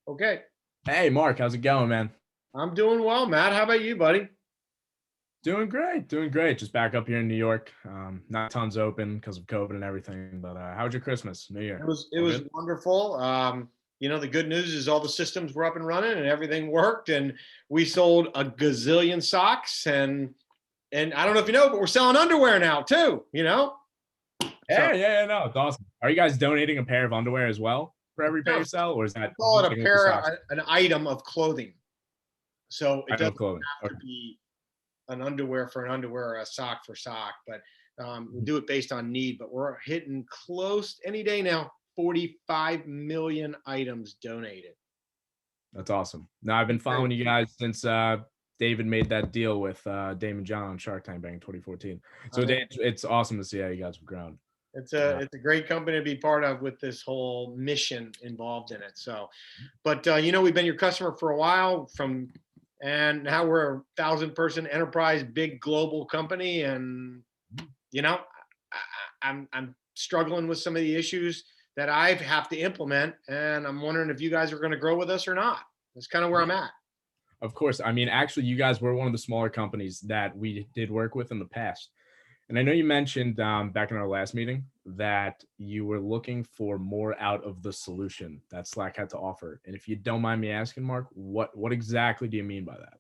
Okay. Hey, Mark, how's it going, man? I'm doing well, Matt. How about you, buddy? Doing great, doing great. Just back up here in New York. Not tons open because of COVID and everything. But how was your Christmas, New It Year? was it All was good? wonderful. The good news is all the systems were up and running and everything worked, and we sold a gazillion socks and I don't know if you know, but we're selling underwear now too. So Yeah. No, it's awesome. Are you guys donating a pair of underwear as well for every pair no, you sell, or is we that call it a sticking with the socks? an item of clothing. So it I know doesn't clothing. have Okay. to be an underwear for an underwear or a sock for sock, but we do it based on need. But we're hitting close any day now. 45 million items donated. That's awesome. Now I've been Great. following you guys since David made that deal with Damon John on Shark Tank back in 2014. I So mean, it's awesome to see how you guys have grown. it's a Uh, it's a great company to be part of with this whole mission involved in it. So, but we've been your customer for a while and now we're 1,000 person enterprise, big global company, and you know, I'm struggling with some of the issues that I have to implement, and I'm wondering if you guys are going to grow with us or not. That's kind of where I'm at. Of course. I mean, actually, you guys were one of the smaller companies that we did work with in the past. And I know you mentioned back in our last meeting that you were looking for more out of the solution that Slack had to offer. And if you don't mind me asking, Mark, what exactly do you mean by that?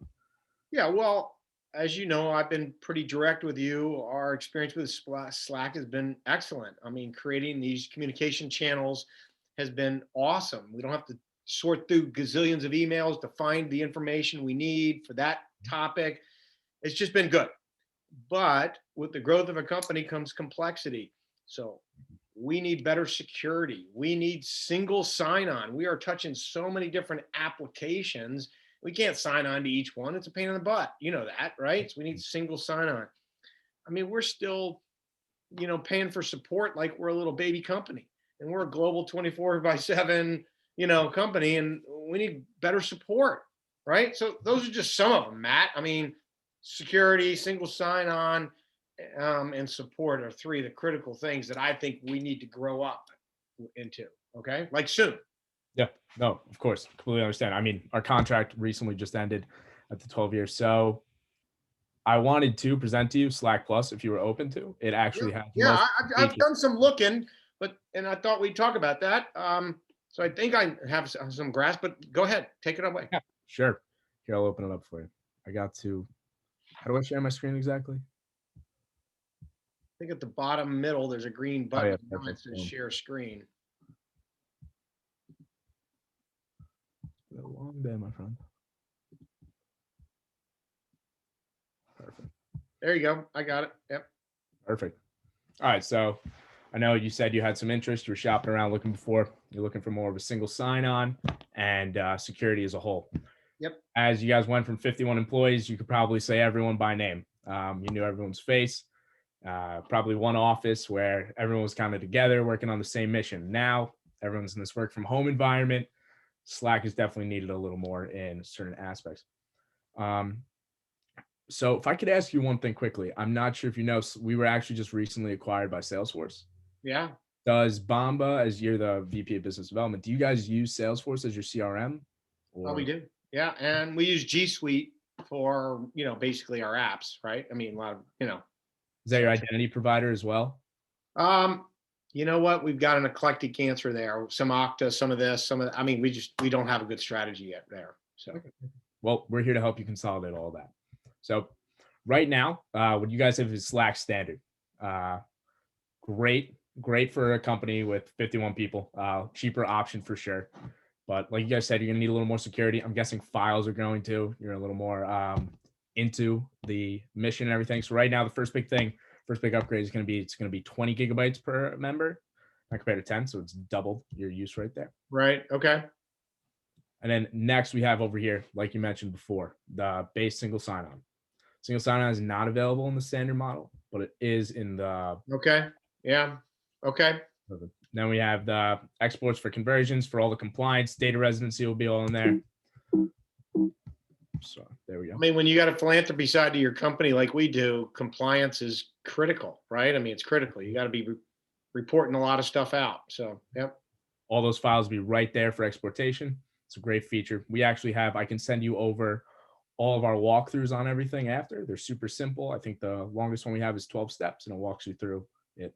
Yeah, well, as you know, I've been pretty direct with you. Our experience with Slack has been excellent. I mean, creating these communication channels has been awesome. We don't have to sort through gazillions of emails to find the information we need for that topic. It's just been good. But with the growth of a company comes complexity. So we need better security. We need single sign on. We are touching so many different applications. We can't sign on to each one. It's a pain in the butt. You know that, right? So we need single sign on. I mean, we're still, paying for support like we're a little baby company, and we're a global 24 by 7, company, and we need better support, right? So those are just some of them, Matt. I mean, security, single sign on, and support are three of the critical things that I think we need to grow up into. Okay, like soon. Yeah, no, of course, completely understand. I mean, our contract recently just ended at the 12 years. So I wanted to present to you Slack Plus if you were open to. It Yeah, actually has yeah. most I've features. done some looking, and I thought we'd talk about that. So I think I have some grasp, but go ahead, take it away. Yeah, sure. Here, I'll open it up for you. I got to, how do I share my screen exactly? I think at the bottom middle there's a green Oh, button yeah, that perfect. says share screen. A long day, my friend. Perfect. There you go. I got it. Yep. Perfect. All right. So I know you said you had some interest. You were shopping around looking before. You're looking for more of a single sign on and security as a whole. Yep. As you guys went from 51 employees, you could probably say everyone by name. You knew everyone's face. Probably one office where everyone was kind of together working on the same mission. Now everyone's in this work from home environment. Slack is definitely needed a little more in certain aspects. Um, so if I could ask you one thing quickly, I'm not sure if you know, we were actually just recently acquired by Salesforce. Yeah. Does Bamba, as you're the VP of Business Development, do you guys use Salesforce as your CRM? Oh, we Or do. Yeah, and we use G Suite for basically our apps, right? I mean, a lot of is that so your identity provider as well? um, you know what? We've got an eclectic answer there. Some Okta, some of this, some of. I mean, we don't have a good strategy yet there. So Well, we're here to help you consolidate all that. So right now, what you guys have is Slack standard. Uh, great for a company with 51 people. Cheaper option for sure. But like you guys said, you're gonna need a little more security. I'm guessing files are growing too. You're a little more into the mission and everything. So right now, the first big upgrade is it's gonna be 20 gigabytes per member, not compared to 10. So it's doubled your use right there. right, okay, And then next we have over here, like you mentioned before, the base single sign-on. Single sign-on is not available in the standard model, but it is in the. okay, yeah, okay. Then we have the exports for conversions for all the compliance. Data residency will be all in there. So there we I go. mean, when you got a philanthropy side to your company like we do, compliance is critical, right? I mean, it's critical. You got to be reporting a lot of stuff out. So, yep. All those files will be right there for exportation. It's a great feature. We actually have, I can send you over all of our walkthroughs on everything after. They're super simple. I think the longest one we have is 12 steps, and it walks you through it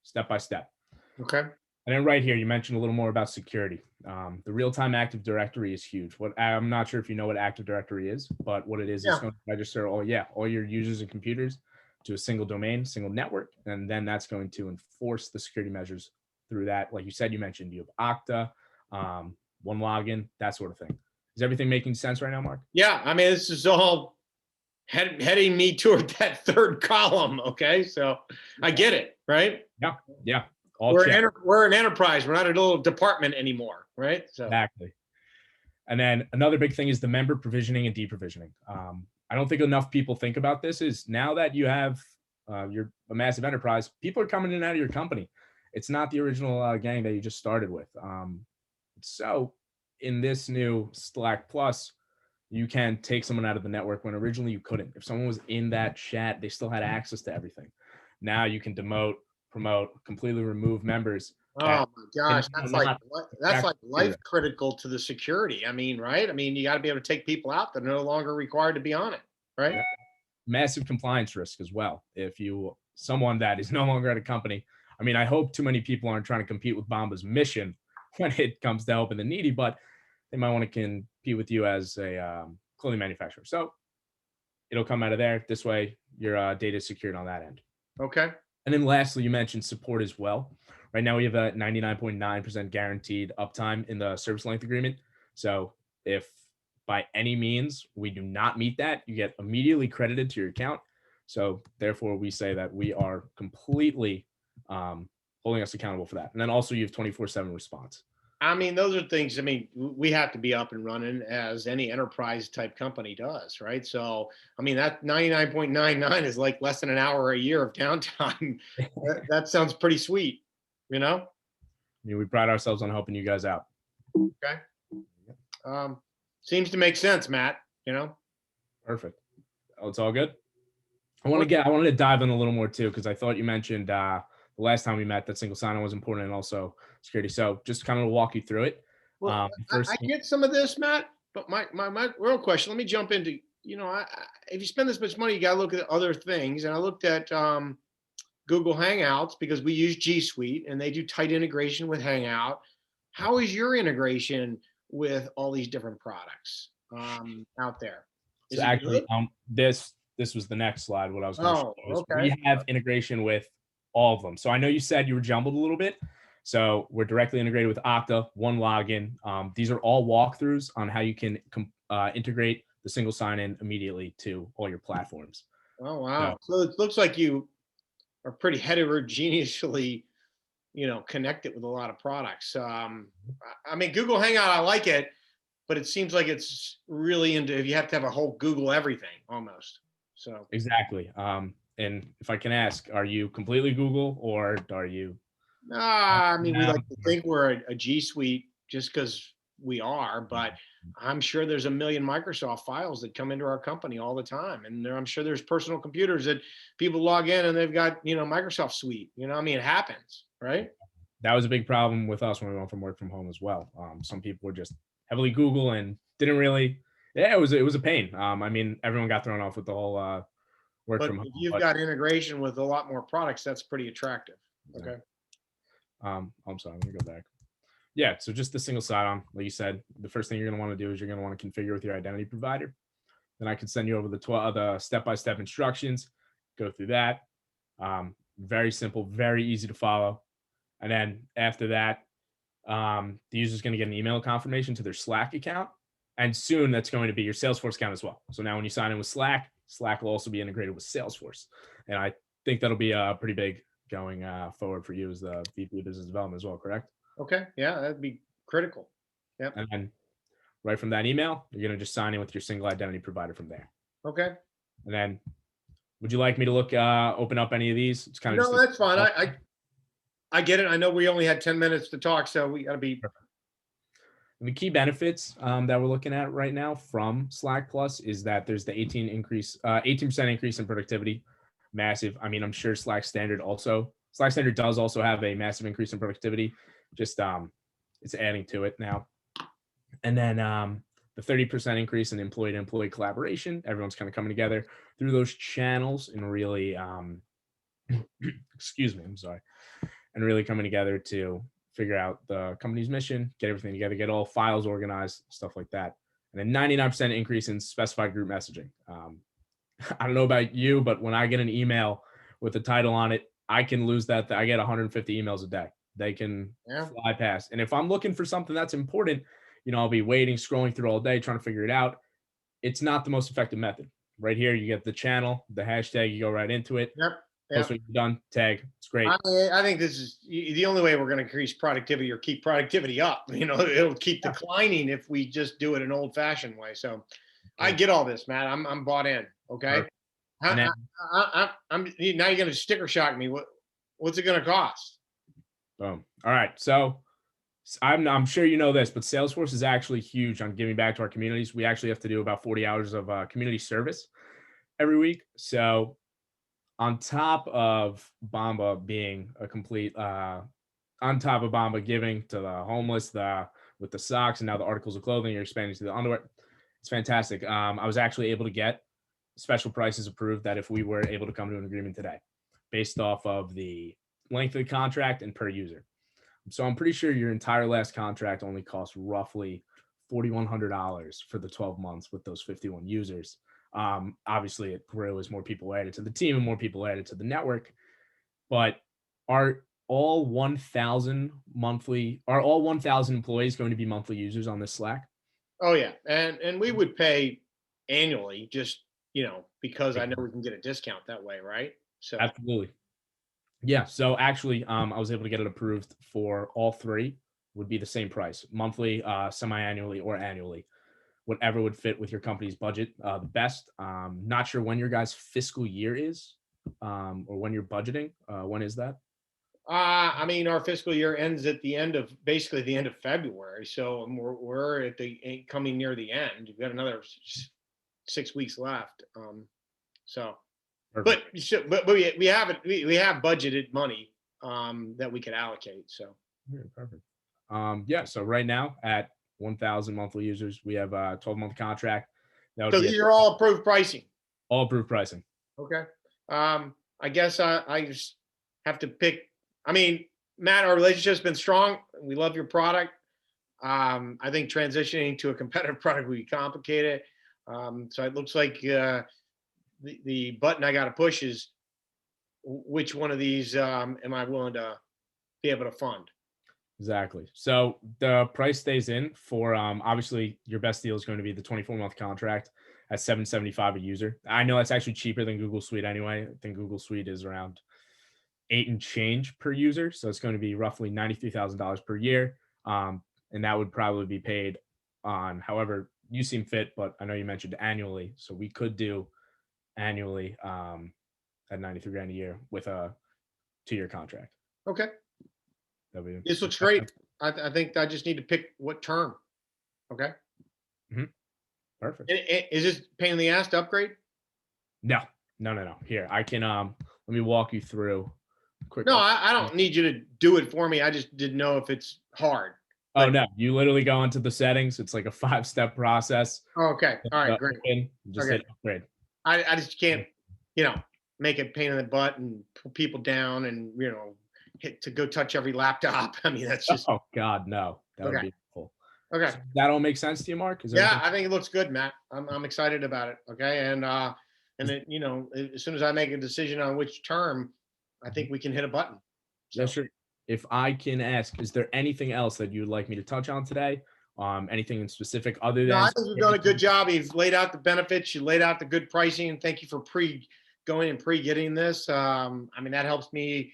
step by step. Okay. And then right here, you mentioned a little more about security. The real-time Active Directory is huge. What I'm not sure if you know what Active Directory is, but what it is Yeah. going to register all your users and computers to a single domain, single network, and then that's going to enforce the security measures through that. Like you said, you mentioned you have Okta, one login, that sort of thing. Is everything making sense right now, Mark? Yeah. I mean, this is all heading me toward that third column. Okay. So I get it, right? Yeah, yeah, all check. We're an enterprise. We're not a little department anymore, right? So Exactly. And then another big thing is the member provisioning and deprovisioning. I don't think enough people think about this. Is now that you have you're a massive enterprise, people are coming in and out of your company. It's not the original gang that you just started with. So in this new Slack Plus, you can take someone out of the network when originally you couldn't. If someone was in that chat, they still had access to everything. Now you can demote, promote, completely remove members. oh my gosh, that's like life Cannot critical to the security. I mean, right? I mean, you got to be able to take people out that are no longer required to be on it, right? massive compliance risk as well. If you someone that is no longer at a company, I mean, I hope too many people aren't trying to compete with Bomba's mission when it comes to helping the needy, but they might want to compete with you as a clothing manufacturer. So it'll come out of there. This way, your data is secured on that end. Okay. And then lastly, you mentioned support as well. Right now, we have a 99.9% guaranteed uptime in the service length agreement. So if by any means we do not meet that, you get immediately credited to your account. So therefore, we say that we are completely holding us accountable for that. And then also you have 24/7 response. I mean, those are things. I mean, we have to be up and running as any enterprise type company does, right? So, I mean, that 99.99 is like less than an hour a year of downtime. That sounds pretty sweet, you know? I mean, we pride ourselves on helping you guys out. Okay. Seems to make sense, Matt, you know? Perfect. Oh, it's all good. I Well, wanted to dive in a little more too, because I thought you mentioned the last time we met that single sign-on was important and also security. So just kind of walk you through it. Well, First, I get some of this, Matt, but my real question, let me jump into, if you spend this much money, you got to look at other things. And I looked at Google Hangouts because we use G Suite and they do tight integration with Hangout. How is your integration with all these different products out there? Is so it actually, good? this was the next slide. What I was going to show Oh, is okay. we have integration with all of them. So I know you said you were jumbled a little bit. So we're directly integrated with Okta, one login. These are all walkthroughs on how you can integrate the single sign-in immediately to all your platforms. Oh, So wow. So it looks like you are pretty heterogeneously, connected with a lot of products. I mean, Google Hangout, I like it, but it seems like it's really into, you have to have a whole Google everything almost. So, exactly. And if I can ask, are you completely Google or are you? I mean, we like to think we're a G Suite just because we are, but I'm sure there's a million Microsoft files that come into our company all the time. And I'm sure there's personal computers that people log in and they've got, Microsoft Suite. I mean, it happens, right? That was a big problem with us when we went from work from home as well. Some people were just heavily Google and didn't really. Yeah, it was a pain. I mean, everyone got thrown off with the whole work But from home. if you've But got integration with a lot more products, that's pretty attractive. yeah. Okay. I'm sorry. Let me go back. Yeah, so just the single sign-on, like you said, the first thing you're going to want to do is you're going to want to configure with your identity provider. Then I can send you over the step-by-step instructions. Go through that. Very simple, very easy to follow. And then after that, the user is going to get an email confirmation to their Slack account. And soon that's going to be your Salesforce account as well. So now when you sign in with Slack, Slack will also be integrated with Salesforce. And I think that'll be pretty big going forward for you as the VP of Business Development as well, correct? Okay. Yeah, that'd be critical. Yep. And then right from that email, you're going to just sign in with your single identity provider from there. Okay. And then would you like me to open up any of these? It's kind of No, that's fine. I get it. I know we only had 10 minutes to talk, so we got to be. And the key benefits that we're looking at right now from Slack Plus is that there's the 18% increase in productivity. Massive. I mean, I'm sure Slack Standard does also have a massive increase in productivity. Just it's adding to it now. And then the 30% increase in employee to employee collaboration. Everyone's kind of coming together through those channels and really, excuse me, I'm sorry, and really coming together to figure out the company's mission, get everything together, get all files organized, stuff like that. And then 99% increase in specified group messaging. I don't know about you, but when I get an email with a title on it, I can lose that. I get 150 emails a day. They can Yeah. fly past. And if I'm looking for something that's important, I'll be waiting, scrolling through all day, trying to figure it out. It's not the most effective method. Right here, you get the channel, the hashtag, you go right into it. Yep. Post Yep. when you're done, tag. It's great. I think this is the only way we're going to increase productivity or keep productivity up. It'll keep declining if we just do it an old fashioned way. So I get all this, Matt. I'm bought in. Okay. Perfect. And then, I'm now you're going to sticker shock me. What's it going to cost? boom. All right. So I'm sure you know this, but Salesforce is actually huge on giving back to our communities. We actually have to do about 40 hours of community service every week. So on top of Bamba being a complete, on top of Bamba giving to the homeless, with the socks and now the articles of clothing, you're expanding to the underwear. It's fantastic. I was actually able to get special prices approved that if we were able to come to an agreement today, based off of the length of the contract and per user. So I'm pretty sure your entire last contract only cost roughly $4,100 for the 12 months with those 51 users. Obviously, it grew as more people added to the team and more people added to the network. But are all 1,000 employees going to be monthly users on this Slack? Oh yeah, and we would pay annually, just because I know we can get a discount that way, right? So Absolutely. Yeah. So actually, I was able to get it approved for all three. Would be the same price, monthly, semi-annually, or annually, whatever would fit with your company's budget the best. Not sure when your guys' fiscal year is, or when you're budgeting. When is that? I mean, our fiscal year ends at basically the end of February, so we're at the coming near the end. We've got another 6 weeks left. So, Perfect. but we have it. We have budgeted money that we could allocate. So Yeah, perfect. Yeah. So right now at 1,000 monthly users, we have a 12-month contract. That would so be these are all approved pricing. all approved pricing. Okay. I guess I just have to pick. I mean, Matt, our relationship's been strong. We love your product. I think transitioning to a competitive product would be complicated. So it looks like the button I got to push is which one of these am I willing to be able to fund? Exactly. So the price stays in for obviously your best deal is going to be the 24-month contract at $775 a user. I know that's actually cheaper than Google Suite anyway. I think Google Suite is around 8 and change per user. So it's going to be roughly $93,000 per year. And that would probably be paid on however you seem fit, but I know you mentioned annually. So we could do annually at 93 grand a year with a 2-year contract. Okay. This looks Perfect. great. I think I just need to pick what term. Okay. Is this pain in the ass to upgrade? No. Here, I can let me walk you through quick. No, I don't need you to do it for me. I just didn't know if it's hard. Oh no, you literally go into the settings. It's like a 5-step process. Okay. All right, great. Just Okay. hit upgrade. I just can't, make it pain in the butt and pull people down and, hit to go touch every laptop. I mean, that's just Oh God, no. That would okay. be awful. Okay. So that all makes sense to you, Mark? Is Yeah, everything- I think it looks good, Matt. I'm excited about it. Okay. And as soon as I make a decision on which term, I think we can hit a button. Yeah, So, sure. If I can ask, is there anything else that you'd like me to touch on today? Anything in specific other no, than I think you've done a good job. You've laid out the benefits. You laid out the good pricing. And thank you for going and getting this. I mean, that helps me.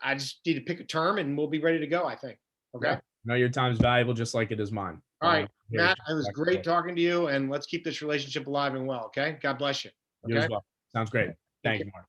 I just need to pick a term and we'll be ready to go, I think. Okay. Yeah. No, your time's valuable just like it is mine. All right, Here, Matt, it was back to great you. talking to you, and let's keep this relationship alive and well. Okay. God bless you. You Okay. as well. Sounds great. Thank you, Mark.